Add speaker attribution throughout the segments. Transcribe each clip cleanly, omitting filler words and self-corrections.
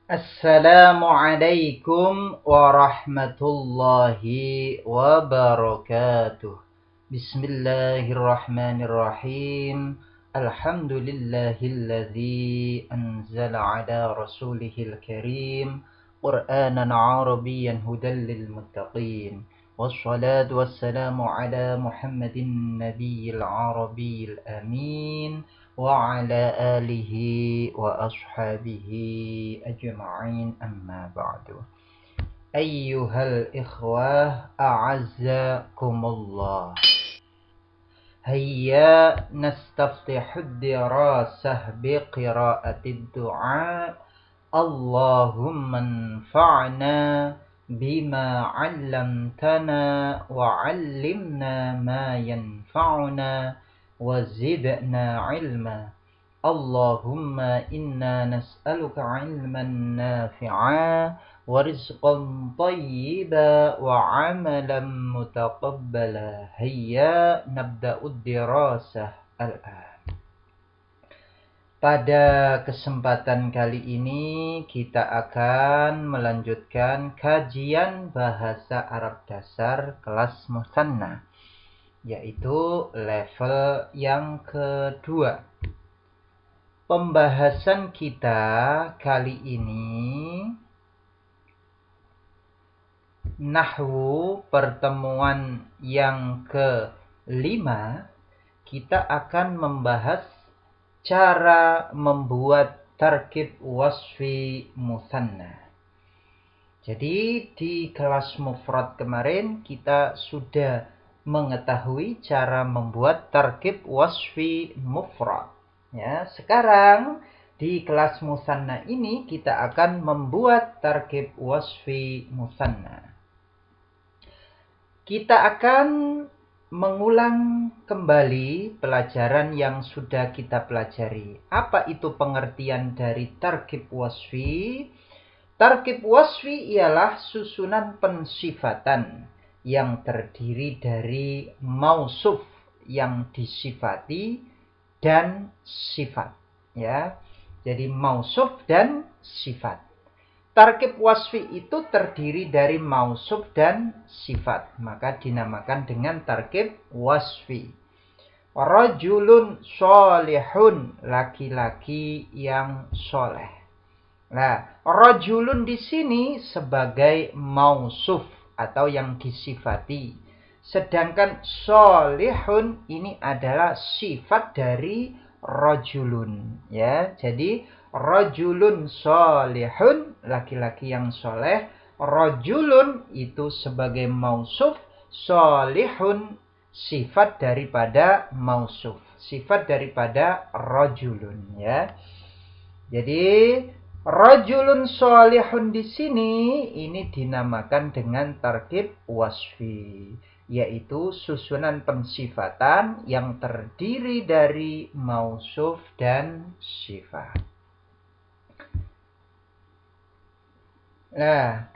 Speaker 1: Assalamualaikum warahmatullahi wabarakatuh. Bismillahirrahmanirrahim. Alhamdulillahilladzi anzala ala rasulihil karim Qur'anan Arabiyyan hudan lil muttaqin. Wassalatu wassalamu ala Muhammadin nabiyil arabiyil amin وعلى آله وأصحابه أجمعين أما بعد أيها الإخوة أعزكم الله هيا نستفتح الدراسة بقراءة الدعاء اللهم انفعنا بما علمتنا وعلمنا ما ينفعنا وزدنا علما اللهم إنا نسألك علما نافعا ورزقا طيبا وعملا متقبلا هيا نبدأ الدراسة الآن. Pada kesempatan kali ini kita akan melanjutkan kajian bahasa Arab dasar kelas Musanna, yaitu level yang kedua. Pembahasan kita kali ini nahwu pertemuan yang kelima. Kita akan membahas cara membuat tarkib wasfi musanna. Jadi di kelas mufrad kemarin kita sudah mengetahui cara membuat tarkib wasfi mufrad. Ya, sekarang di kelas musanna ini kita akan membuat tarkib wasfi musanna. Kita akan mengulang kembali pelajaran yang sudah kita pelajari. Apa itu pengertian dari tarkib wasfi? Tarkib wasfi ialah susunan pensifatan yang terdiri dari mausuf yang disifati dan sifat, ya. Jadi mausuf dan sifat. Tarkib wasfi itu terdiri dari mausuf dan sifat, maka dinamakan dengan tarkib wasfi. Rajulun sholihun, laki-laki yang soleh. Nah, rajulun di sini sebagai mausuf atau yang disifati. Sedangkan sholihun ini adalah sifat dari rajulun, ya. Jadi rajulun sholihun, laki-laki yang soleh. Rajulun itu sebagai mausuf, sholihun sifat daripada mausuf, sifat daripada rajulun, ya. Jadi rajulun sholihun di sini ini dinamakan dengan tarkib wasfi, yaitu susunan pensifatan yang terdiri dari mausuf dan sifat. Nah,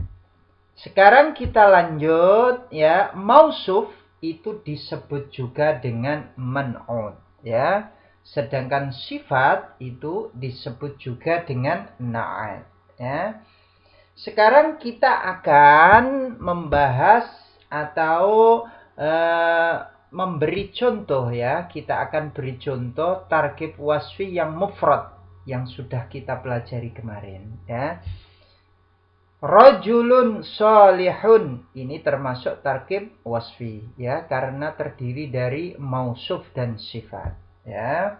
Speaker 1: sekarang kita lanjut, ya. Mausuf itu disebut juga dengan man'ut, ya. Sedangkan sifat itu disebut juga dengan na'at, ya. Sekarang kita akan membahas atau memberi contoh, ya. Kita akan beri contoh tarkib wasfi yang mufrad yang sudah kita pelajari kemarin, ya. Rajulun sholihun ini termasuk tarkib wasfi, ya, karena terdiri dari mausuf dan sifat. Ya,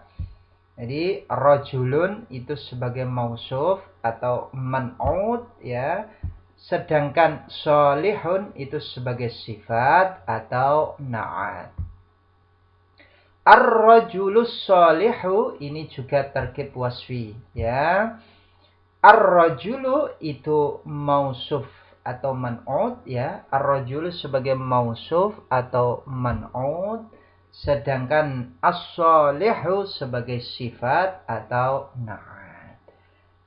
Speaker 1: jadi rajulun itu sebagai mausuf atau man'ut, ya, sedangkan sholihun itu sebagai sifat atau na'at. Ar-rajulus sholihu ini juga tarkib wasfi, ya. Ar-rajulu itu mausuf atau man'ut, ya. Ar-rajulu sebagai mausuf atau man'ut, sedangkan as-sholihu sebagai sifat atau na'at.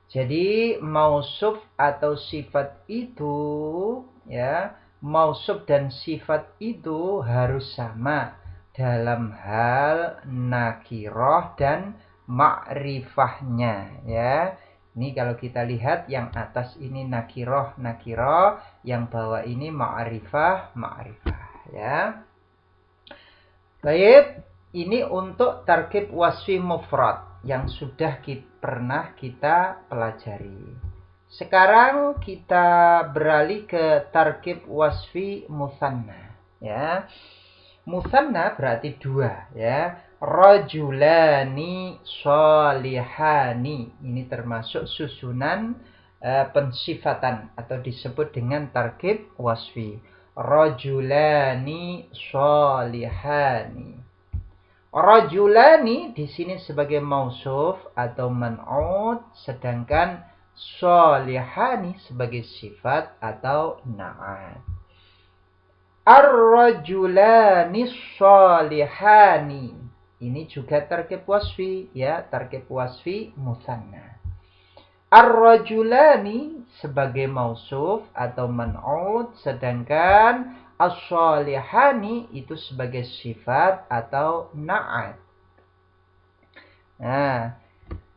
Speaker 1: Jadi mausuf atau sifat itu, ya, mausuf dan sifat itu harus sama dalam hal nakirah dan ma'rifahnya, ya. Ini kalau kita lihat yang atas ini nakiroh, yang bawah ini ma'rifah, ya. Baik, ini untuk tarkib wasfi mufrad yang sudah pernah kita pelajari. Sekarang kita beralih ke tarkib wasfi musanna, ya. Musanna berarti dua, ya. Rajulani sholihani. Ini termasuk susunan pensifatan atau disebut dengan tarkib wasfi. Rajulani sholihani. Rajulani di sini sebagai mausuf atau man'ud, sedangkan sholihani sebagai sifat atau na'at. Ar-rajulani sholihani. Ini juga tarkib wasfi, ya, tarkib wasfi musanna. Ar-rajulani sebagai mausuf atau man'ud, sedangkan as-sholihani itu sebagai sifat atau na'at. Nah,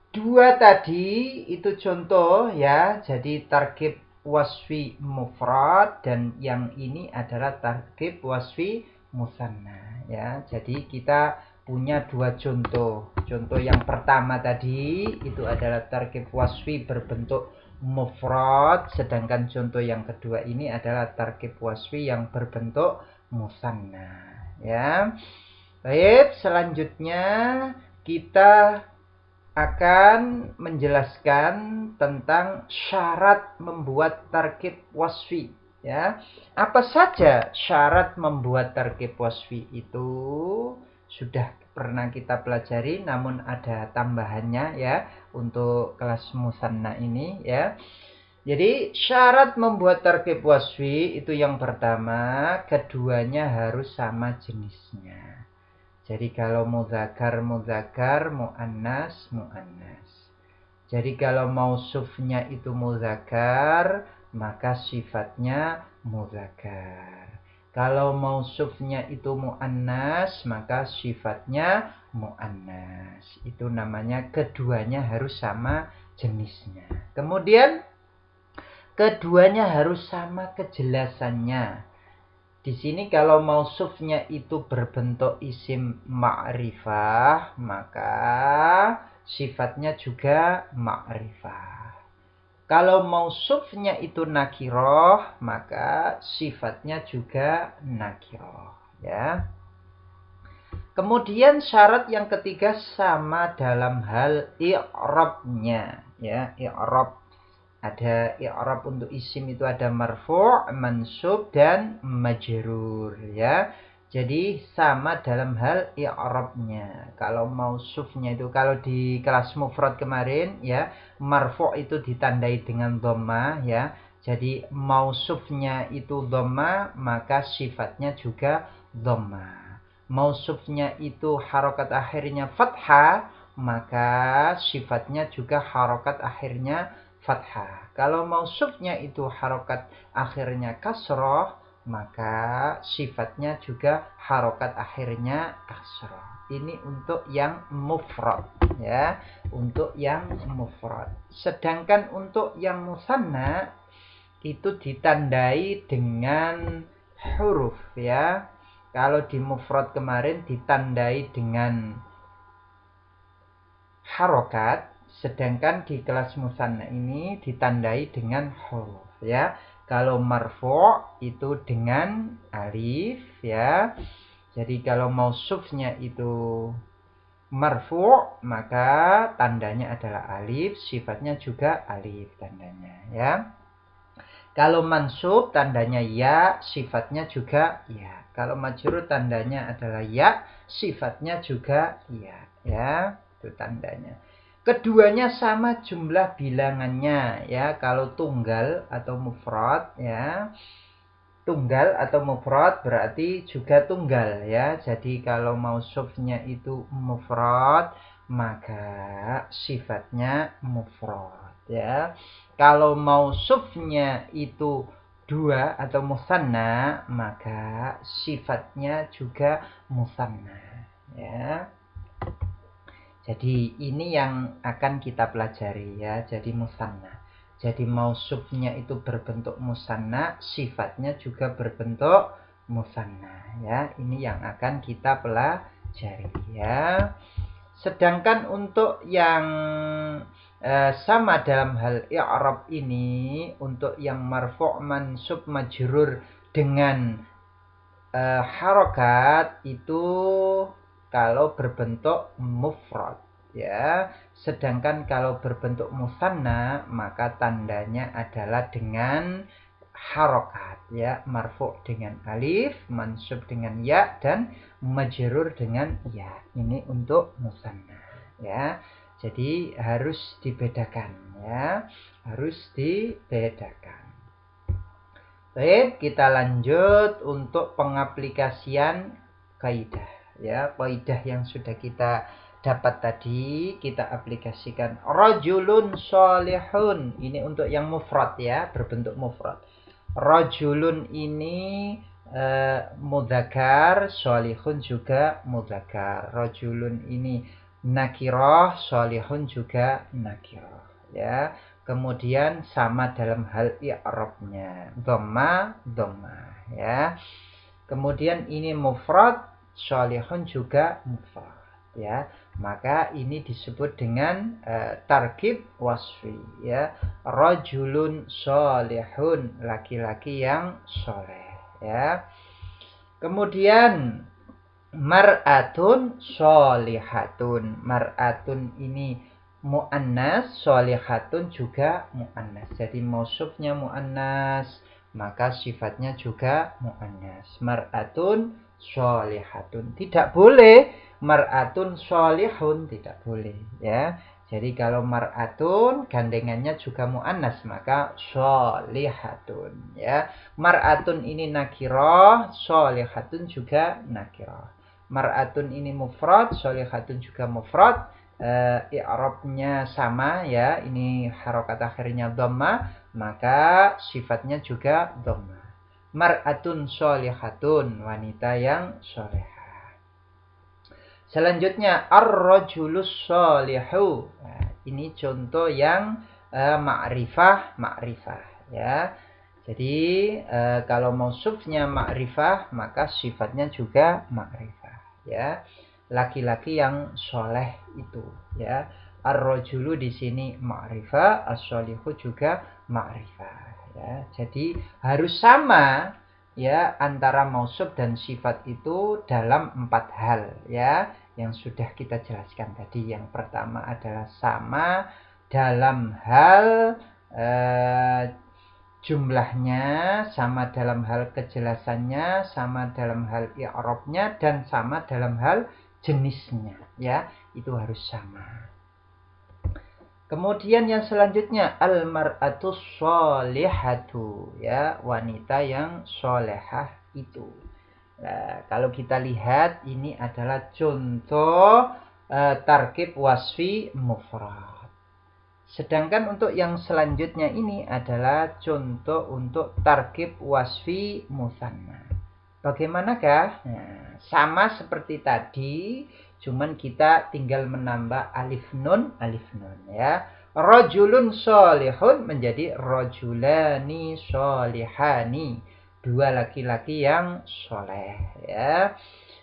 Speaker 1: dua tadi itu contoh, ya, jadi tarkib wasfi mufrad, dan yang ini adalah tarkib wasfi musanna, ya. Jadi kita punya dua contoh. Contoh yang pertama tadi itu adalah tarkib wasfi berbentuk mufrad, sedangkan contoh yang kedua ini adalah tarkib wasfi yang berbentuk musanna, ya. Baik, selanjutnya kita akan menjelaskan tentang syarat membuat tarkib wasfi, ya. Apa saja syarat membuat tarkib wasfi itu sudah pernah kita pelajari, namun ada tambahannya, ya, untuk kelas musanna ini, ya. Jadi syarat membuat tarkib wasfi itu yang pertama, keduanya harus sama jenisnya. Jadi kalau mudzakkar, muannas, muannas. Jadi kalau mausufnya itu mudzakkar, maka sifatnya mudzakkar. Kalau mausufnya itu muannas, maka sifatnya muannas. Itu namanya keduanya harus sama jenisnya. Kemudian keduanya harus sama kejelasannya. Di sini kalau mausufnya itu berbentuk isim ma'rifah, maka sifatnya juga ma'rifah. Kalau mausufnya itu nakiroh, maka sifatnya juga nakiroh, ya. Kemudian syarat yang ketiga sama dalam hal i'rabnya, ya, i'rab. Ada i'rab untuk isim itu ada marfu', mansub, dan majrur, ya. Jadi sama dalam hal i'rabnya. Kalau mausufnya itu, kalau di kelas mufrad kemarin, ya, marfu' itu ditandai dengan dhamma, ya. Jadi mausufnya itu dhamma, maka sifatnya juga dhamma. Mausufnya itu harokat akhirnya fathah, maka sifatnya juga harokat akhirnya fathah. Kalau mausufnya itu harokat akhirnya kasroh, maka sifatnya juga harokat akhirnya kasroh. Ini untuk yang mufrad, ya, untuk yang mufrad. Sedangkan untuk yang musanna itu ditandai dengan huruf, ya. Kalau di mufrad kemarin ditandai dengan harokat, sedangkan di kelas musanna ini ditandai dengan huruf, ya. Kalau marfu' itu dengan alif, ya. Jadi kalau mausufnya itu marfu', maka tandanya adalah alif, sifatnya juga alif tandanya, ya. Kalau mansub tandanya ya, sifatnya juga ya. Kalau majrur tandanya adalah ya, sifatnya juga ya, ya. Itu tandanya. Keduanya sama jumlah bilangannya, ya. Kalau tunggal atau mufrad, ya. Tunggal atau mufrad berarti juga tunggal, ya. Jadi kalau mausufnya itu mufrad, maka sifatnya mufrad, ya. Kalau mausufnya itu dua atau musanna, maka sifatnya juga musanna, ya. Jadi ini yang akan kita pelajari ya. Jadi musanna. Jadi mausufnya itu berbentuk musanna, sifatnya juga berbentuk musanna ya. Ini yang akan kita pelajari ya. Sedangkan untuk yang sama dalam hal i'rab ini, untuk yang marfu' mansub majrur dengan harokat itu kalau berbentuk mufrad ya. Sedangkan kalau berbentuk musanna maka tandanya adalah dengan harokat ya, marfu' dengan alif, mansub dengan ya, dan majrur dengan ya. Ini untuk musanna ya. Jadi harus dibedakan ya, harus dibedakan. Baik, kita lanjut untuk pengaplikasian kaidah ya. Kaidah yang sudah kita dapat tadi kita aplikasikan. Rajulun sholihun, ini untuk yang mufrad ya, berbentuk mufrad. Rajulun ini mudzakkar, sholihun juga mudzakkar. Rajulun ini nakirah, sholihun juga nakirah ya. Kemudian sama dalam hal i'rabnya, dhamma ya. Kemudian ini mufrad, sholihun juga mufrad ya. Maka ini disebut dengan tarkib wasfi ya. Rajulun sholihun, laki-laki yang soleh ya. Kemudian mar'atun sholihatun. Mar'atun ini mu'annas, sholihatun juga mu'annas. Jadi mausufnya mu'annas, maka sifatnya juga mu'annas. Mar'atun sholihatun. Tidak boleh mar'atun sholihun, tidak boleh ya. Jadi kalau mar'atun gandengannya juga mu'annas, maka sholihatun ya. Mar'atun ini nakirah, sholihatun juga nakirah. Mar'atun ini mufrad, sholihatun juga mufrad. I'rabnya sama ya, ini harokat akhirnya dhamma, maka sifatnya juga dhamma. Mar'atun sholihatun, wanita yang solehah. Selanjutnya ar-rajulus sholihu. Nah, ini contoh yang ma'rifah ya. Jadi kalau mausufnya ma'rifah maka sifatnya juga ma'rifah ya. Laki-laki yang soleh itu ya. Ar-rajulu di sini ma'rifah, as-sholihu juga ma'rifah ya. Jadi harus sama ya antara mausuf dan sifat itu dalam 4 hal ya, yang sudah kita jelaskan tadi. Yang pertama adalah sama dalam hal jumlahnya, sama dalam hal kejelasannya, sama dalam hal i'rabnya, dan sama dalam hal jenisnya ya. Itu harus sama. Kemudian yang selanjutnya al-mar'atu sholihatu ya, wanita yang solehah itu. Nah, kalau kita lihat ini adalah contoh tarkib wasfi mufrad. Sedangkan untuk yang selanjutnya ini adalah contoh untuk tarkib wasfi musanna. Bagaimanakah? Nah, sama seperti tadi, cuman kita tinggal menambah alif nun ya. Rajulun sholihun menjadi rajulani sholihani, dua laki-laki yang soleh ya.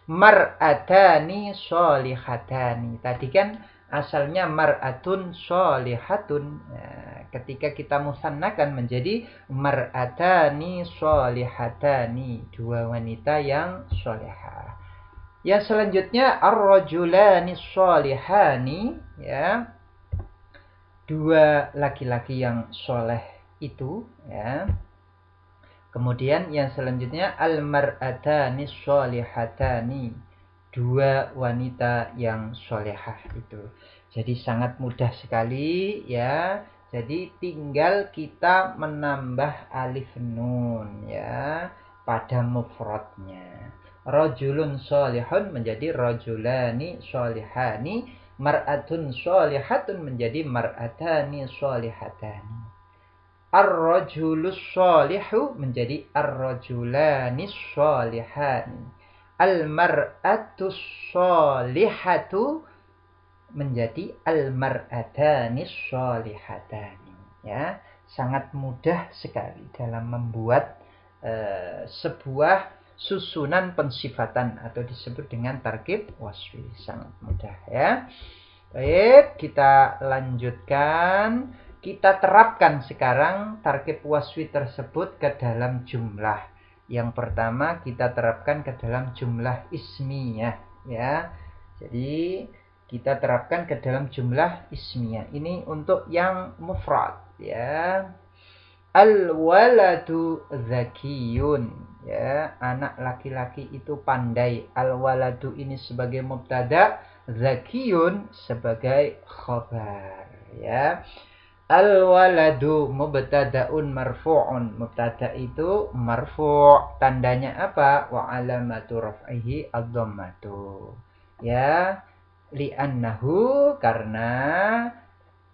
Speaker 1: Mar'atani sholihatani, tadi kan asalnya mar'atun sholihatun. Nah, ketika kita musannakan menjadi mar'atani sholihatani, dua wanita yang solehah. Yang selanjutnya ar-rajulani sholihani ya, dua laki-laki yang soleh itu ya. Kemudian yang selanjutnya al-mar'atani sholihatani, dua wanita yang solehah itu. Jadi sangat mudah sekali ya. Jadi tinggal kita menambah alif nun ya pada mufradnya. Rajulun sholihun menjadi rajulani sholihani, mar'atun sholihatun menjadi mar'atani sholihatani. Ar-rajulus sholihu menjadi ar-rajulanis sholihani. Al-mar'atus sholihatu menjadi al-mar'atani sholihatani. Ya, sangat mudah sekali dalam membuat sebuah susunan pensifatan atau disebut dengan tarkib wasfi. Sangat mudah ya. Baik, kita lanjutkan. Kita terapkan sekarang tarkib wasfi tersebut ke dalam jumlah. Yang pertama kita terapkan ke dalam jumlah ismiyah ya. Jadi kita terapkan ke dalam jumlah ismiyah. Ini untuk yang mufrad ya. Al-waladu zakiyun ya, anak laki-laki itu pandai. Al-waladu ini sebagai mubtada, zakiyun sebagai khabar ya. Al-waladu mubtadaun marfu'un. Mubtada itu marfu', tandanya apa? Wa alamatu raf'ihi ad-dhammatu ya, li'annahu, karena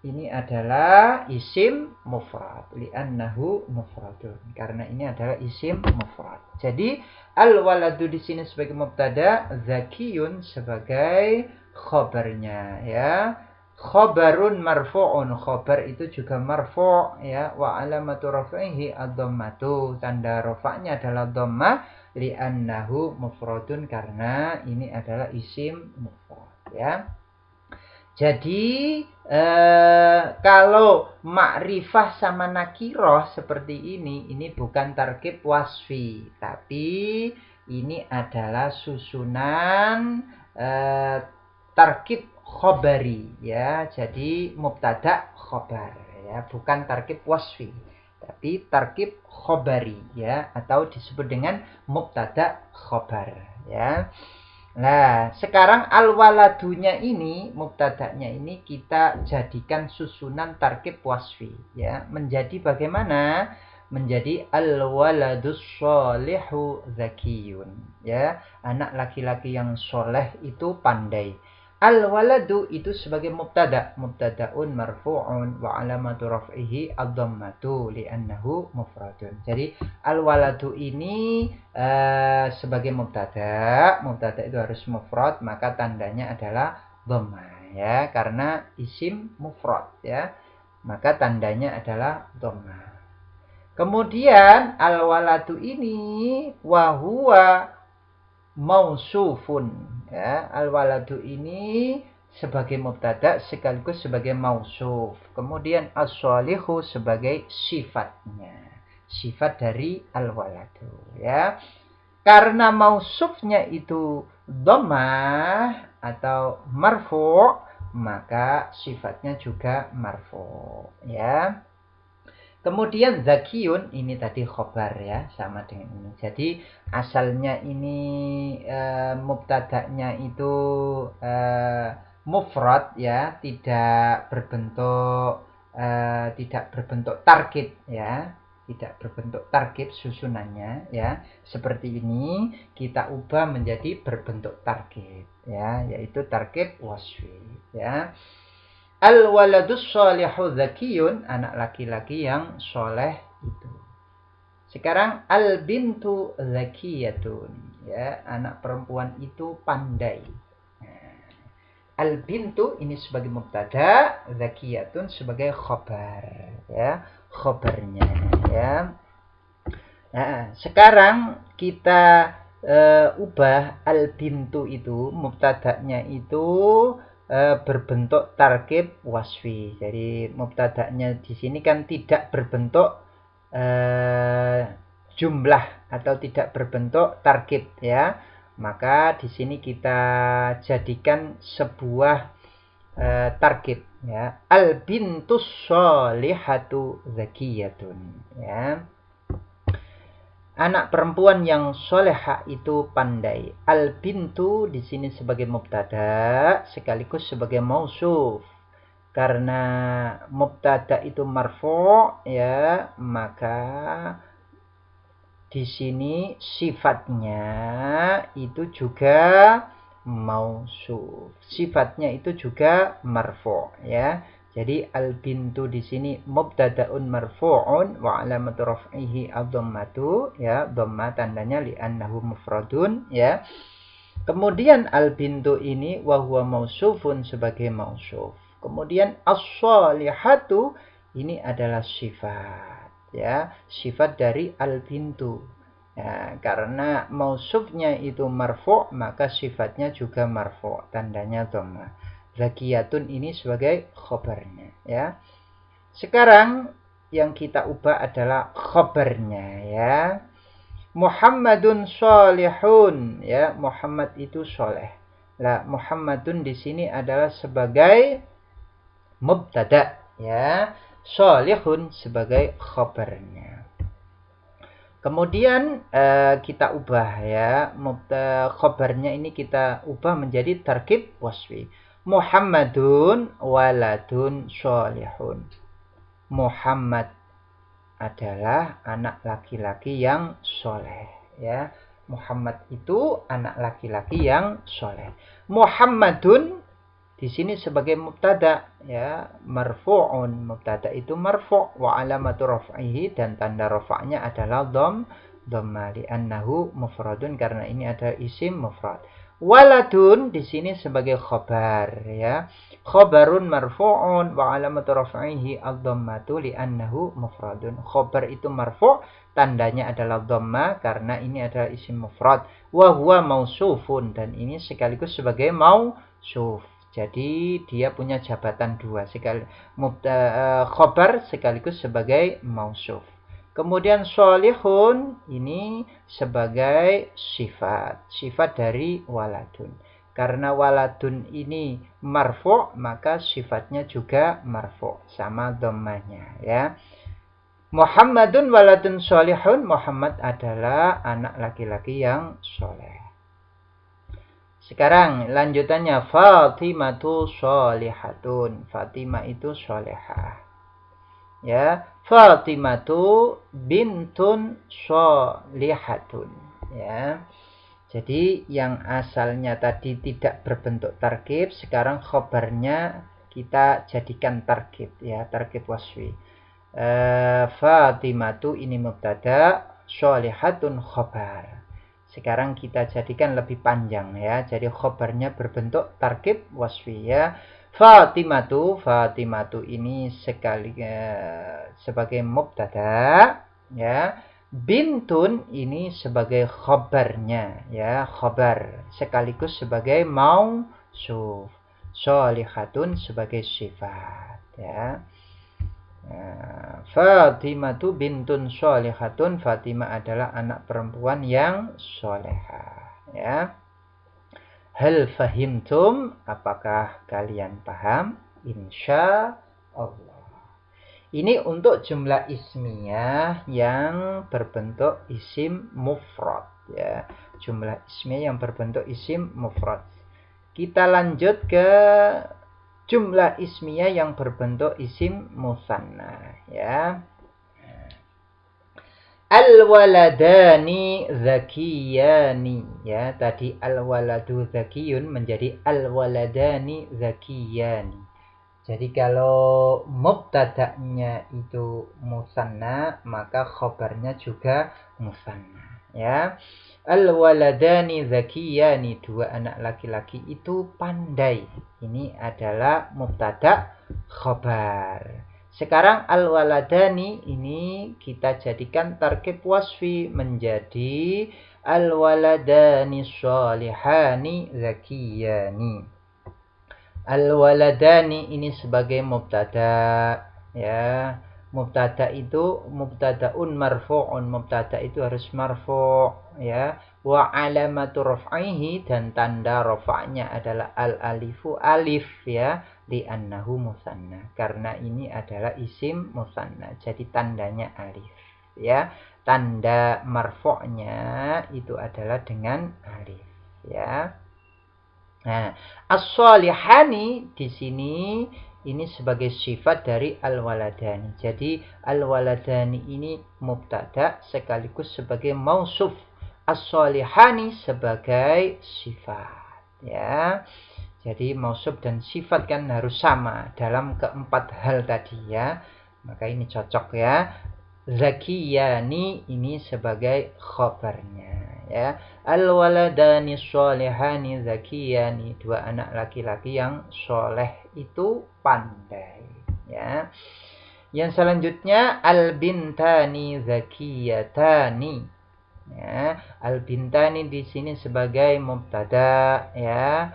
Speaker 1: ini adalah isim mufrad. Li'annahu mufradun, karena ini adalah isim mufrad. Jadi al-waladu di sini sebagai mubtada, zakiyun sebagai khabarnya ya. Khabarun marfu'un, khabar itu juga marfu' ya. Wa alamatu raf'ihi ad-dhammatu, tanda rafa'nya adalah dhammah, li'annahu mufradun, karena ini adalah isim mufrad ya. Jadi kalau ma'rifah sama nakiroh seperti ini bukan tarkib wasfi, tapi ini adalah susunan tarkib khobari ya. Jadi mubtada khobar ya, bukan tarkib wasfi, tapi tarkib khobari ya, atau disebut dengan mubtada khobar ya. Nah, sekarang al-waladunya ini, mubtada'nya ini kita jadikan susunan tarkib wasfi ya. Menjadi bagaimana? Menjadi al-waladus sholihu zakiyun ya. Anak laki-laki yang soleh itu pandai. Al-waladu itu sebagai mubtada, mubtadaun marfu'un wa alamatu raf'ihi ad-dhammatu li'annahu mufradun. Jadi al-waladu ini sebagai mubtada, mubtada itu harus mufrad, maka tandanya adalah dhammah ya, karena isim mufrad ya, maka tandanya adalah dhammah. Kemudian al-waladu ini wa huwa mausufun ya. Al-waladu ini sebagai mubtada sekaligus sebagai mausuf. Kemudian as-sholihu sebagai sifatnya, sifat dari al-waladu ya. Karena mausufnya itu dhammah atau marfu', maka sifatnya juga marfu' ya. Kemudian zakiyun ini tadi khobar ya, sama dengan ini. Jadi asalnya ini mubtada'nya itu mufrad ya, tidak berbentuk tarkib ya, tidak berbentuk tarkib susunannya ya. Seperti ini kita ubah menjadi berbentuk tarkib ya, yaitu tarkib wasfi ya. Al-waladus sholihu zakiyun, anak laki-laki yang soleh itu. Sekarang al-bintu zakiyatun ya, anak perempuan itu pandai. Nah, al-bintu ini sebagai mubtada, zakiyatun sebagai khobar ya, khobarnya ya. Nah, sekarang kita ubah al-bintu itu, mubtadanya itu berbentuk tarkib wasfi. Jadi mubtada'nya di sini kan tidak berbentuk jumlah atau tidak berbentuk tarkib ya. Maka di sini kita jadikan sebuah tarkib ya. Al bintus sholihatu zakiyatun ya. Anak perempuan yang soleha itu pandai. Al bintu di sini sebagai mubtada sekaligus sebagai mausuf. Karena mubtada itu marfu' ya, maka di sini sifatnya itu juga mausuf. Sifatnya itu juga marfu' ya. Jadi al-bintu di sini mubtada'un marfu'un wa alamatu raf'ihi ad-dhammatu ya, dhamma tandanya li'annahu mufradun ya. Kemudian al-bintu ini wa huwa mausufun sebagai mausuf. Kemudian as-shalihatu ini adalah sifat, ya, sifat dari al-bintu. Ya, karena mausufnya itu marfu', maka sifatnya juga marfu', tandanya dhamma. Zakiyatun ini sebagai khobarnya, ya. Sekarang yang kita ubah adalah khobarnya, ya. Muhammadun sholihun, ya, Muhammad itu soleh. Lah, Muhammadun di sini adalah sebagai mubtada, ya, sholihun sebagai khabarnya. Kemudian kita ubah, ya, khabarnya ini kita ubah menjadi tarkib wasfi. Muhammadun waladun sholihun. Muhammad adalah anak laki-laki yang soleh, ya. Muhammad itu anak laki-laki yang soleh. Muhammadun di sini sebagai mubtada, ya, marfu'un. Mubtada itu marfu' wa alamatu raf'ihi, dan tanda rafa'nya adalah dhamma li'annahu mufradun, karena ini adalah isim mufrad. Waladun di sini sebagai khabar, ya. Khabarun marfu'un wa alamatu raf'ihi ad-dhammatu li'annahu mufradun. Khabar itu marfu', tandanya adalah dhamma karena ini adalah isim mufrad. Wa huwa mausufun, dan ini sekaligus sebagai mausuf. Jadi dia punya jabatan dua, khabar sekaligus sebagai mausuf. Kemudian sholihun ini sebagai sifat dari waladun. Karena waladun ini marfu', maka sifatnya juga marfu' sama dhammanya, ya. Muhammadun waladun sholihun, Muhammad adalah anak laki-laki yang soleh. Sekarang lanjutannya Fatimatu sholihatun. Fatimah itu sholehah, ya. Fatimatu bintun sholihatun, ya. Jadi yang asalnya tadi tidak berbentuk tarkib, sekarang khobarnya kita jadikan tarkib, ya, tarkib wasfi. Fatimatu ini mubtada, sholihatun khobar. Sekarang kita jadikan lebih panjang, ya. Jadi khobarnya berbentuk tarkib wasfi, ya. Fatimatu ini sebagai mubtada, ya. Bintun ini sebagai khobarnya, ya, khobar sekaligus sebagai mausuf. Sholihatun sebagai sifat, ya. Fatimatu bintun sholihatun, Fatimah adalah anak perempuan yang solehah, ya. Hal fahimtum, apakah kalian paham? Insya Allah. Ini untuk jumlah ismiyah yang berbentuk isim mufrad, ya. Jumlah ismiyah yang berbentuk isim mufrad. Kita lanjut ke jumlah ismiyah yang berbentuk isim musanna, ya. Al-waladani zakiyani, ya. Tadi al-waladu zakiyun menjadi al-waladani zakiyani. Jadi kalau mubtada'nya itu musanna, maka khobarnya juga musanna, ya. Al-waladani zakiyani, dua anak laki-laki itu pandai. Ini adalah mubtada' khobar. Sekarang al-waladani ini kita jadikan tarkib wasfi menjadi al-waladani sholihani zakiyani. Al-waladani ini sebagai mubtada, ya. Mubtada itu mubtadaun marfu'un, mubtada itu harus marfu', ya. Wa alamatu raf'ihi, dan tanda rafa'nya adalah al-alifu, alif, ya, li'annahu musanna, karena ini adalah isim musanna, jadi tandanya alif, ya. Tanda marfu'nya itu adalah dengan alif, ya. Nah, as-sholihani di sini ini sebagai sifat dari al-waladani. Jadi al-waladani ini mubtada sekaligus sebagai mausuf. As-sholihani sebagai sifat, ya. Jadi mausuf dan sifat kan harus sama dalam keempat hal tadi, ya. Maka ini cocok, ya. Zakiyani ini sebagai khobarnya, ya. Al-waladani sholihani zakiyani, dua anak laki-laki yang soleh itu pandai, ya. Yang selanjutnya al-bintani zakiyatani, ya. Al-bintani di sini sebagai mubtada, ya.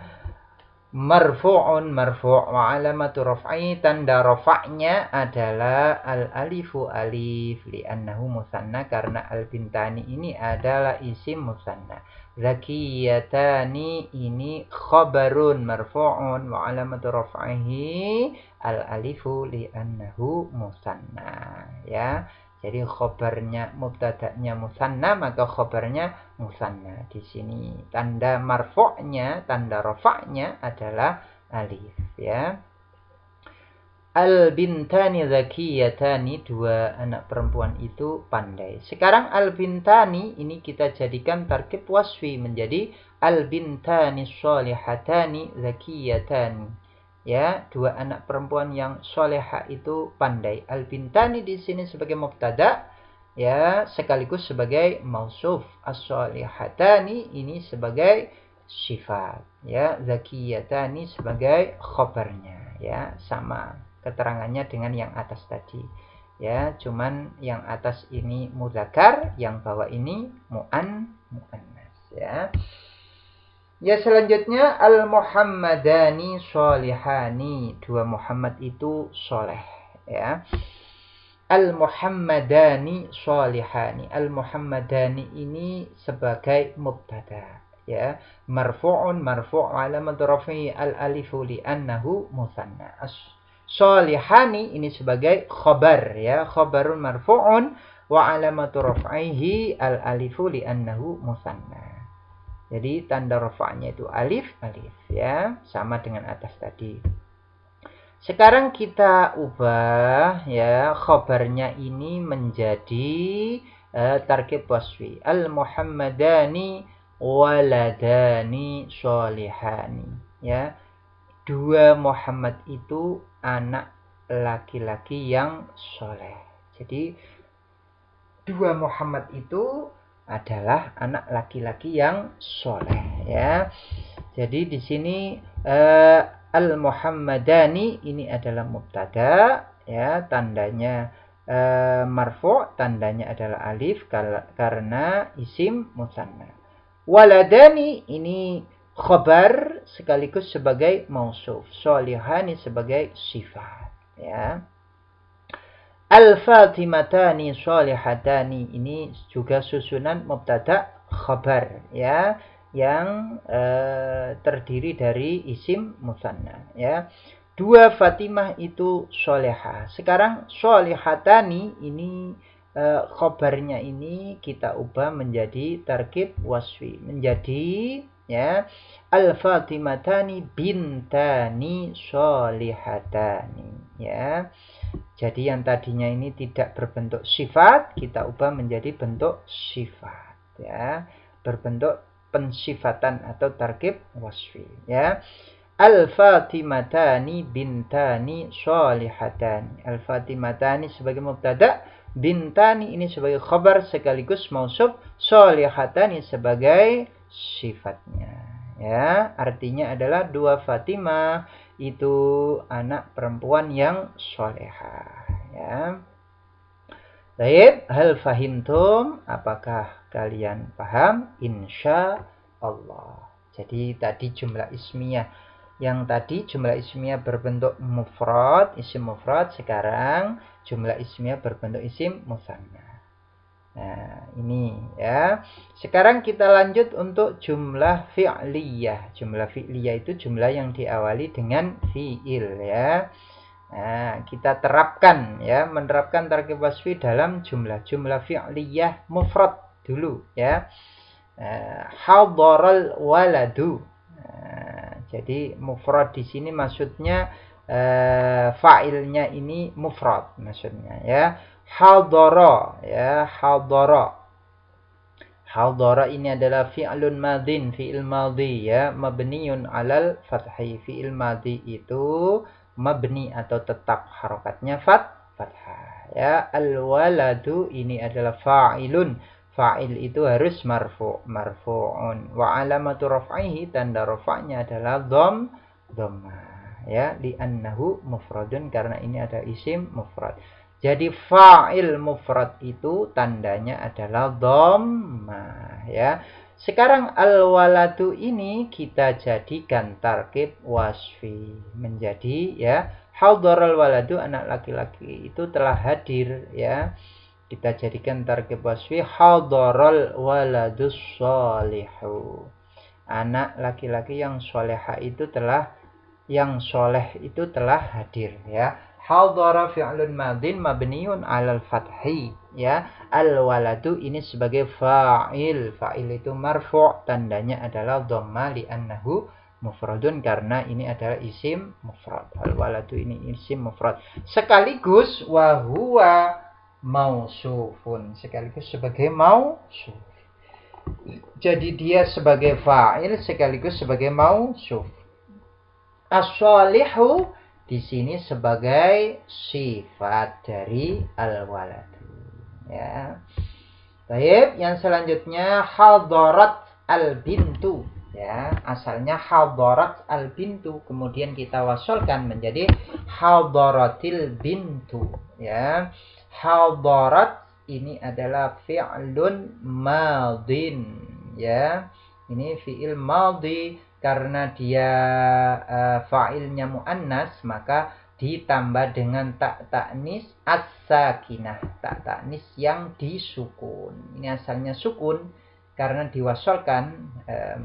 Speaker 1: Marfu'un marfu' wa alamatu raf'i, tanda rafa'nya adalah al-alifu alif li'annahu musanna, karena al-bintani ini adalah isim musanna. Zakiyatani ini khabarun marfu'un wa alamatu raf'ihi al-alifu li'annahu musanna, ya. Jadi khabarnya mubtada'nya musanna, maka khabarnya musanna. Di sini tanda marfu'nya, tanda rafa'nya adalah alif, ya. Al-bintani zakiyatani, dua anak perempuan itu pandai. Sekarang al-bintani ini kita jadikan tarkib wasfi menjadi al-bintani sholihatani zakiyatani. Ya, dua anak perempuan yang soleha itu pandai. Al-bintani di sini sebagai mubtada, ya, sekaligus sebagai mausuf. As-sholihatani ini sebagai sifat, ya. Zakiyatani sebagai khobarnya, ya, sama keterangannya dengan yang atas tadi, ya. Cuman yang atas ini mudzakar, yang bawah ini muannas, ya. Ya, selanjutnya al-muhammadani sholihani, dua Muhammad itu soleh, ya. Al-muhammadani sholihani, al-muhammadani ini sebagai mubtada, ya. Marfu'un marfu' alamat rafi'i al-alifu li'annahu musanna. Sholihani ini sebagai khabar, ya. Khabarun marfu'un wa alamatu raf'ihi al-alifu li'annahu musanna. Jadi tanda rafa'nya itu alif, ya, sama dengan atas tadi. Sekarang kita ubah, ya, khabarnya ini menjadi tarkib wasfi. Al-muhammadani waladani sholihani, ya. Dua Muhammad itu anak laki-laki yang soleh. Jadi dua Muhammad itu adalah anak laki-laki yang soleh, ya. Jadi di sini al-muhammadani ini adalah mubtada, ya, tandanya marfu', tandanya adalah alif karena isim musanna. Waladani ini khabar sekaligus sebagai mausuf, sholihani sebagai sifat, ya. Al-fatimatani sholihatani ini juga susunan mubtada khabar, ya, yang terdiri dari isim musanna, ya. Dua Fatimah itu sholihah. Sekarang sholihatani ini khabarnya ini kita ubah menjadi tarkib wasfi menjadi, ya, al-fatimatani bintani sholihatani, ya. Jadi yang tadinya ini tidak berbentuk sifat, kita ubah menjadi bentuk sifat, ya, berbentuk pensifatan atau tarkib wasfi, ya. Al-fatimatani bintani sholihatani. Al-fatimatani sebagai mubtada, bintani ini sebagai khabar sekaligus mausuf, sholihatani sebagai sifatnya, ya. Artinya adalah dua Fatimah itu anak perempuan yang solehah, ya. Baik, hal fahimtum? Apakah kalian paham? Insya Allah. Jadi tadi jumlah ismiyah. Yang tadi jumlah ismiyah berbentuk mufrad, isim mufrad. Sekarang jumlah ismiyah berbentuk isim musanna. Nah, ini, ya. Sekarang kita lanjut untuk jumlah fi'liyah. Jumlah fi'liyah itu jumlah yang diawali dengan fi'il, ya. Nah, kita terapkan, ya, menerapkan tarkib wasfi dalam jumlah fi'liyah mufrad dulu, ya. Hadaral waladu. Jadi mufrad di sini maksudnya fa'ilnya ini mufrad maksudnya, ya. Hadara, ya, hadara. Hadara ini adalah fi'lun madin, fi'il madhi, ya, mabniun alal fathi. Fi'il madhi itu mabni atau tetap harakatnya fathah, ya. Al-waladu ini adalah fa'ilun fa'il itu harus marfu'un. Wa alamatu raf'ihi, tanda rafa'nya adalah dhammah ya, li'annahu mufradun, karena ini ada isim mufrad. Jadi fa'il mufrad itu tandanya adalah dhammah ya. Sekarang al-waladu ini kita jadikan tarkib wasfi menjadi ya, hadaral waladu, anak laki-laki itu telah hadir ya. Kita jadikan tarkib wasfi hadaral waladus sholihu. Anak laki-laki yang soleha itu telah, yang soleh itu telah hadir ya. Hadara fi'lun madin mabniun 'alal fathi ya. Al waladu ini sebagai fa'il. Fa'il itu marfu', tandanya adalah dhamma li'annahu mufradun, karena ini adalah isim mufrad. Al waladu ini isim mufrad. Sekaligus wa huwa mausufun, sekaligus sebagai mausuf. Jadi dia sebagai fa'il sekaligus sebagai mausuf. As-sholihu di sini sebagai sifat dari al-waladu ya. Baik, yang selanjutnya hadarat al-bintu ya. Asalnya hadarat al-bintu, kemudian kita wasolkan menjadi hadaratil bintu ya. Hadarat ini adalah fi'lun madin ya. Ini fi'il madhi, karena dia fa'ilnya muannas, maka ditambah dengan tak ta'nis as-sakinah, tak ta'nis yang disukun. Ini asalnya sukun, karena diwasolkan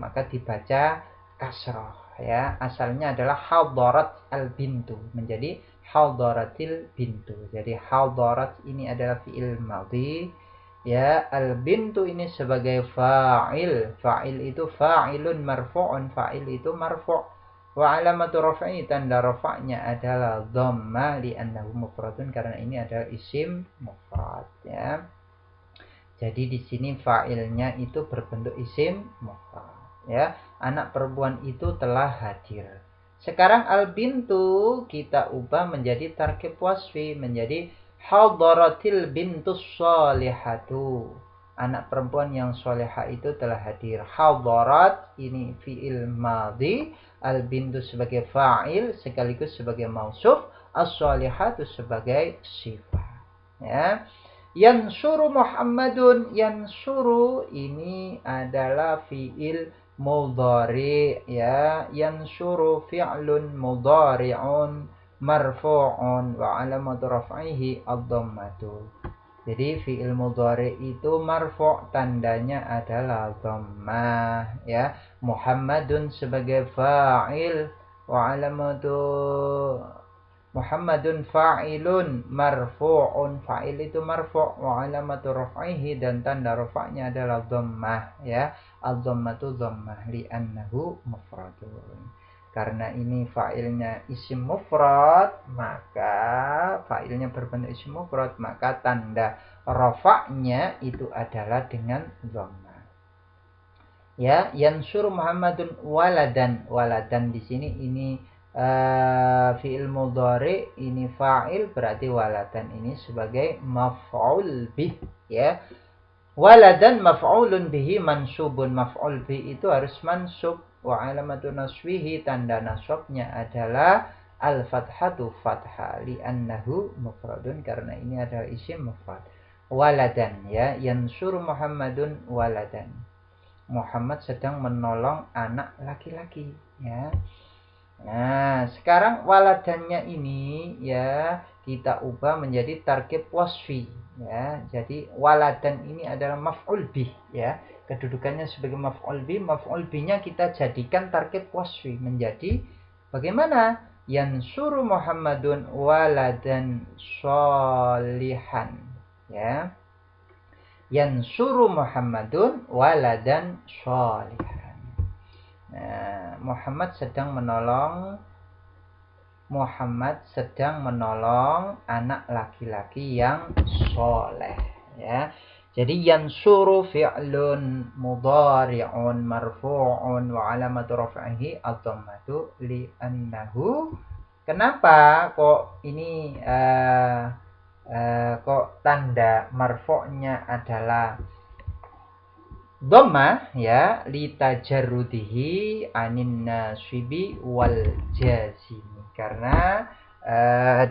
Speaker 1: maka dibaca kasroh ya. Asalnya adalah hadarat al-bintu menjadi hadaratil bintu. Jadi hadarat ini adalah fi'il madhi ya, al-bintu ini sebagai fa'il. Fa'il itu fa'ilun marfu'un, fa'il itu marfu'. Wa alamatu raf'i, tanda rafa'nya adalah dhamma li'annahu mufradun, karena ini adalah isim mufrad ya. Jadi di sini fa'ilnya itu berbentuk isim mufrad ya. Anak perempuan itu telah hadir. Sekarang al-bintu kita ubah menjadi tarkib wasfi menjadi hadaratil bintus sholihatu. Anak perempuan yang soleha itu telah hadir. Hadarat ini fi'il madhi, al-bintu sebagai fa'il sekaligus sebagai mausuf, as-sholihatu sebagai sifat ya. Yansuru Muhammadun, yansuru ini adalah fi'il mudhari ya. Yansuru fi'lun mudhari'un marfu'un wa alamatu raf'ihi ad-dhammatu. Jadi fi'il mudhari itu marfu', tandanya adalah dhammah ya. Muhammadun sebagai fa'il, wa alamatu Muhammadun fa'ilun marfu'un, fa'il itu marfu', wa alamatu raf'ihi, dan tanda rafa'nya adalah dhammah ya. Ad-dhammatu dhammah li'annahu mufradun. Karena ini fa'ilnya isim mufrad, maka fa'ilnya berbentuk isim mufrad, maka tanda rafa'nya itu adalah dengan dhammah. Ya, yansur Muhammadun waladan. Waladan di sini ini fi'il mudhari, ini fa'il, berarti waladan ini sebagai maf'ul bih ya. Waladan maf'ulun bihi mansubun. Maf'ul bih itu harus mansub. Wa alamatu naswihi, tanda nasabnya adalah al-fathatu fathah li'annahu mufradun, karena ini adalah isim mufrad. Waladan ya, yansur Muhammadun waladan. Muhammad sedang menolong anak laki-laki ya. Nah, sekarang waladannya ini ya kita ubah menjadi tarkib wasfi ya. Jadi waladan ini adalah maf'ul bih ya. Kedudukannya sebagai maf'ul bih, maf'ul bihnya kita jadikan tarkib wasfi menjadi bagaimana? Yansuru Muhammadun waladan sholihan ya. Yansuru Muhammadun waladan sholihan. Nah, Muhammad sedang menolong anak laki-laki yang soleh ya. Jadi yansuru fi'lun mudhari'un marfu'un wa alamatu raf'ihi ad-dhammatu li'annahu. Kenapa kok ini kok tanda marfu'nya adalah Dhamma ya litajarrudihi anin nasibi wal jazimi, karena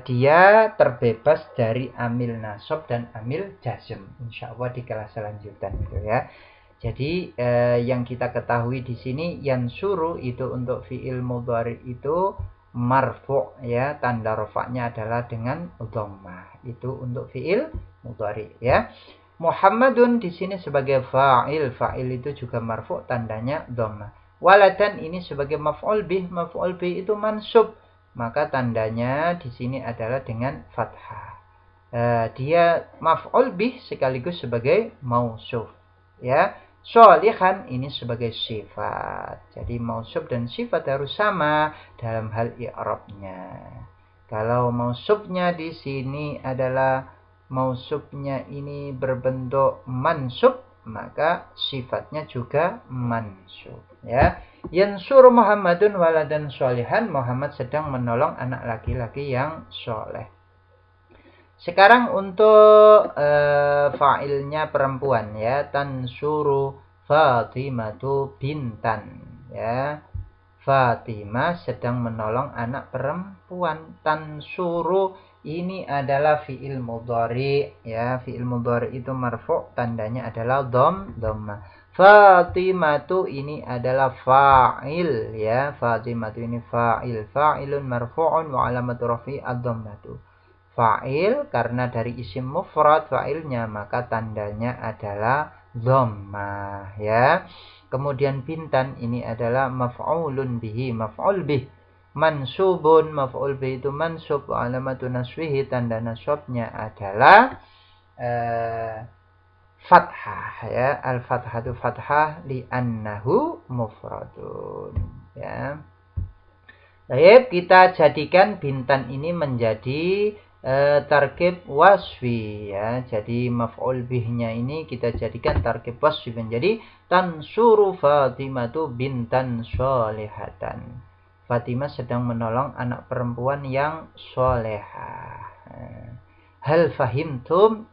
Speaker 1: dia terbebas dari amil nasab dan amil jazm. Insyaallah di kelas selanjutnya itu ya. Jadi yang kita ketahui di sini yansuru itu untuk fiil mudhari itu marfu ya, tanda rafa'nya adalah dengan dhammah. Itu untuk fiil mudhari ya. Muhammadun di sini sebagai fa'il, fa'il itu juga marfu, tandanya dhammah. Waladan ini sebagai maf'ul bih itu mansub, maka tandanya di sini adalah dengan fathah. Dia maf'ul bih sekaligus sebagai mausuf ya. Sholihan ini sebagai sifat. Jadi mausuf dan sifat harus sama dalam hal i'rabnya. Kalau mausufnya di sini adalah mausufnya ini berbentuk mansub, maka sifatnya juga mansub ya. Yansur Muhammadun waladan sholihan, Muhammad sedang menolong anak laki-laki yang soleh. Sekarang untuk fa'ilnya perempuan ya, tansuru Fatimatu bintan ya. Fatimah sedang menolong anak perempuan. Tansuru ini adalah fi'il mudhari ya. Fi'il mudhari itu marfu', tandanya adalah dhammah. Fatimatu ini adalah fa'il ya. Fatimatu ini fa'il. Fa'ilun marfu'un wa alamatu rafi'i ad-dhammatu. Fa'il karena dari isim mufrad fa'ilnya, maka tandanya adalah dhammah ya. Kemudian bintan ini adalah maf'ulun bihi, maf'ul bih. Mansubun, maf'ul bih itu mansub, wa alamatu naswihi, tanda nasabnya adalah fathah ya. Al-fathatu fathah li'annahu mufradun ya. Baik, kita jadikan bintan ini menjadi tarkib wasfi ya. Jadi maf'ul bihnya ini kita jadikan tarkib wasfi menjadi tansuru Fatimatu bintan sholihatan. Fatimah sedang menolong anak perempuan yang solehah. Hal fahimtum?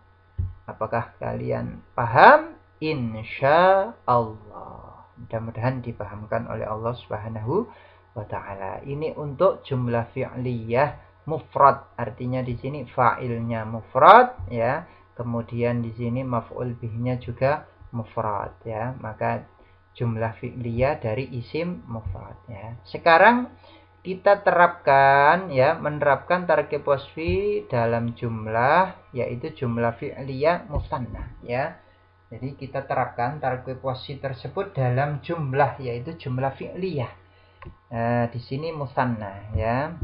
Speaker 1: Apakah kalian paham? Insya Allah. Mudah-mudahan dipahamkan oleh Allah Subhanahu wa ta'ala. Ini untuk jumlah fi'liyah mufrad, artinya di sini fa'ilnya mufrad ya. Kemudian di sini maf'ul bihnya juga mufrad ya. Maka jumlah fi'liyah dari isim mufrad ya. Sekarang kita terapkan ya, menerapkan tarkib wasfi dalam jumlah, yaitu jumlah fi'liyah musanna ya. Jadi kita terapkan tarkib wasfi tersebut dalam jumlah, yaitu jumlah fi'liyah. Di sini musanna ya.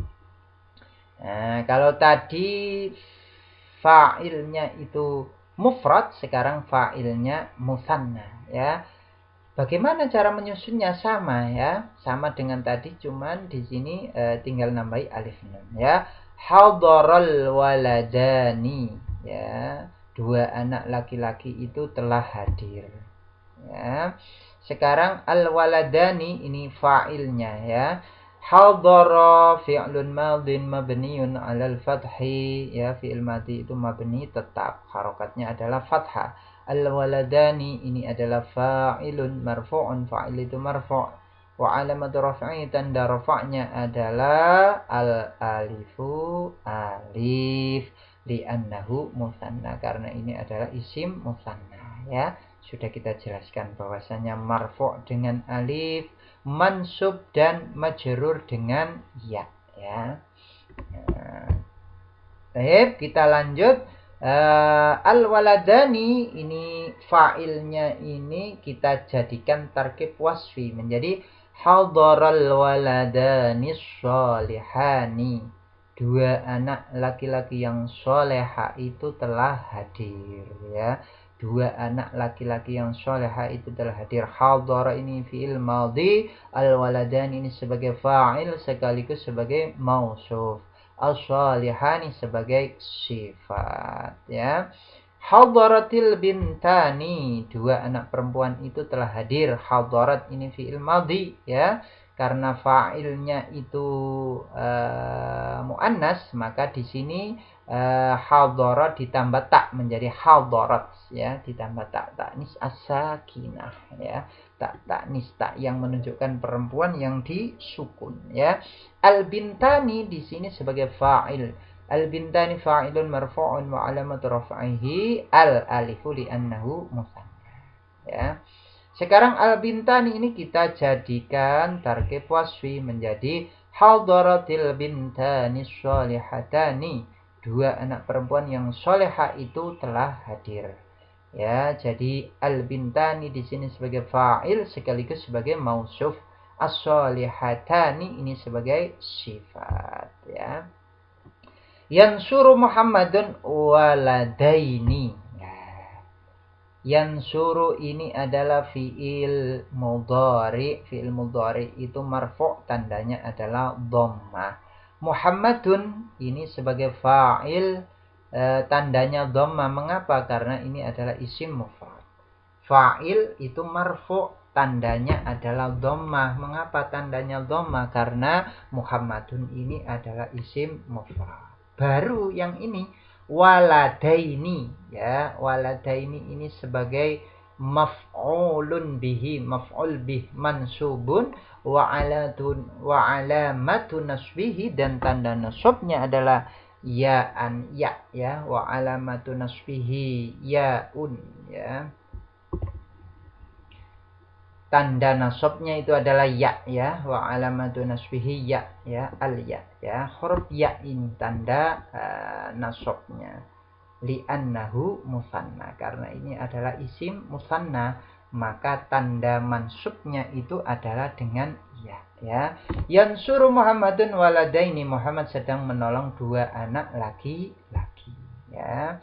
Speaker 1: Kalau tadi fa'ilnya itu mufrad, sekarang fa'ilnya musanna ya. Bagaimana cara menyusunnya? Sama ya, sama dengan tadi, cuman di sini tinggal nambahi alif nun ya. Hadaral waladani ya, dua anak laki-laki itu telah hadir ya. Sekarang al waladani ini fa'ilnya ya. Hadara fi'lun madin mabniun 'alal fathi ya, fi'il madhi itu mabni tetap, harokatnya adalah fathah. Al-waladani ini adalah fa'ilun marfu'un, fa'il itu marfu', wa 'alamatu raf'i, tanda rafa'nya adalah al-alifu, alif, li'annahu musanna, karena ini adalah isim musanna ya. Sudah kita jelaskan bahwasanya marfu' dengan alif, mansub dan majrur dengan ya ya. Baik, kita lanjut. Al-waladani ini fa'ilnya ini kita jadikan tarkib wasfi menjadi hadaral waladani sholihani. Dua anak laki-laki yang soleha itu telah hadir ya. Dua anak laki-laki yang soleha itu telah hadir. Hadara ini fi'il madhi, al-waladani ini sebagai fa'il sekaligus sebagai mausuf, as-salihani sebagai sifat ya. Hadaratil bintani, dua anak perempuan itu telah hadir. Hadarat ini fi'il madhi ya, karena fa'ilnya itu muannas, maka di sini hadara ditambah tak menjadi hadarat ya, ditambah tak taknis as-sakinah ya. Tak taknis, tak yang menunjukkan perempuan yang disukun ya. Al-bintani di sini sebagai fa'il. Al-bintani fa'ilun marfu'un wa alamatu raf'ihi al-alifu li'annahu musanna ya. Sekarang al-bintani ini kita jadikan tarkib wasfi menjadi hadaratil bintani sholihatani. Dua anak perempuan yang soleha itu telah hadir. Ya, jadi al-bintani di sini sebagai fa'il sekaligus sebagai mausuf. As-sholihatani ini sebagai sifat ya. Yansuru Muhammadun waladaini. Yansuru ini adalah fi'il mudhari. Fi'il mudhari itu marfu', tandanya adalah dhammah. Muhammadun ini sebagai fa'il, tandanya dhammah. Mengapa? Karena ini adalah isim mufrad. Fa'il itu marfu', tandanya adalah dhammah. Mengapa tandanya dhammah? Karena Muhammadun ini adalah isim mufrad. Baru yang ini waladaini ya, waladaini ini sebagai maf'ulun bihi, maf'ul bih mansubun wa alamatu nasbihi, dan tanda nasabnya adalah ya'an ya ya, wa alamatu nasbihi ya'un ya. Tanda nasabnya itu adalah ya ya, wa alamatu nasbihi ya ya, al ya ya. Huruf ya ini tanda nasabnya. Li'annahu musanna, karena ini adalah isim musanna, maka tanda mansubnya itu adalah dengan ya ya. Yansuru Muhammadun waladaini, Muhammad sedang menolong dua anak laki-laki ya.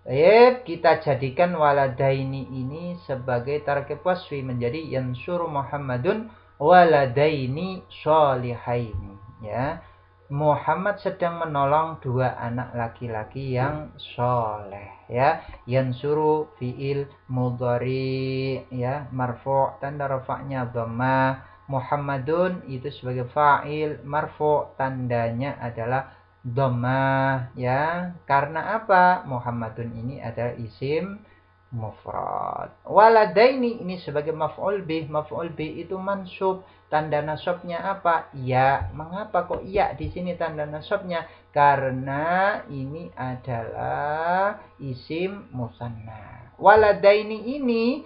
Speaker 1: Baik, kita jadikan waladaini ini sebagai tarkib wasfi menjadi yansuru Muhammadun waladaini sholihaini ya. Muhammad sedang menolong dua anak laki-laki yang soleh ya. Yansuru fi'il mudhari ya, marfu', tanda rafa'nya dhammah. Muhammadun itu sebagai fa'il marfu', tandanya adalah dhammah ya. Karena apa? Muhammadun ini adalah isim mufrad. Waladaini ini sebagai maf'ul bih. Maf'ul bih itu mansub, tanda nasabnya apa? Ya. Mengapa kok ya di sini tanda nasabnya? Karena ini adalah isim musanna. Waladaini ini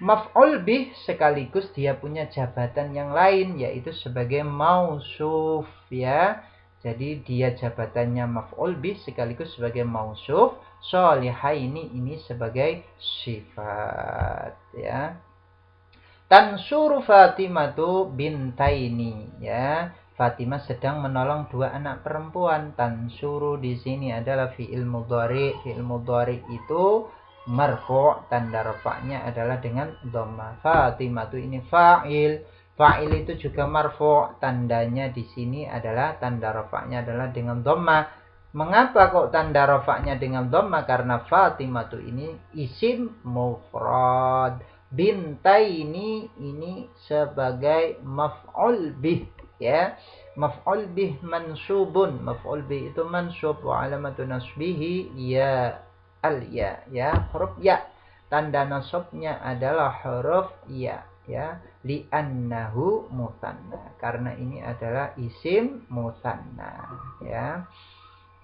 Speaker 1: maf'ul bih sekaligus dia punya jabatan yang lain, yaitu sebagai mausuf ya. Jadi dia jabatannya maf'ul bih sekaligus sebagai mausuf. Sholihaini ini sebagai sifat ya. Tansuru Fatimatu bintaini ya. Fatimah sedang menolong dua anak perempuan. Tansuru di sini adalah fi'il mudhari. Fi'il mudhari itu marfu', tanda rafa'nya adalah dengan dhammah. Fatimatu ini fa'il. Fa'il itu juga marfu', tandanya di sini adalah tanda rafa'nya adalah dengan dhammah. Mengapa kok tanda rafa'nya dengan dhammah? Karena Fatimatu ini isim mufrad. Bintaini ini sebagai maf'ul bih ya. Maf'ul bih mansubun. Maf'ul bih itu mansub, wa alamatu nasbihi ya al ya ya, huruf ya. Tanda nasabnya adalah huruf ya ya, li'annahu musanna, karena ini adalah isim musanna ya.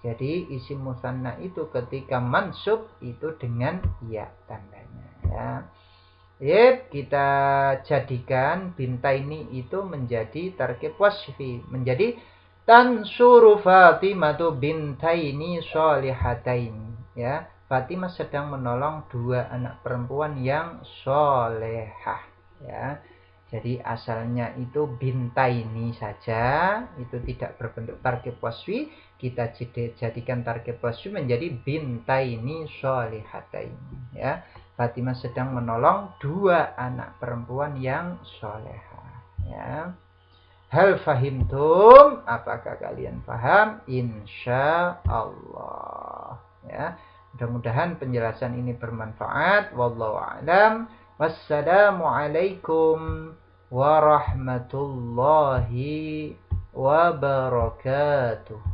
Speaker 1: Jadi isim musanna itu ketika mansub itu dengan ya tandanya ya. Yep, kita jadikan bintaini itu menjadi tarkib wasfi menjadi tansuru Fatimatu bintaini sholihatain ya. Fatimah sedang menolong dua anak perempuan yang solehah ya. Jadi asalnya itu bintaini saja, itu tidak berbentuk tarkib wasfi. Kita jadikan tarkib wasfi menjadi bintaini sholihatain ya. Fatimah sedang menolong dua anak perempuan yang solehah ya. Hal fahimtum? Apakah kalian paham? Insya Allah ya. Mudah-mudahan penjelasan ini bermanfaat. Wallahu a'lam. Wassalamualaikum warahmatullahi wabarakatuh.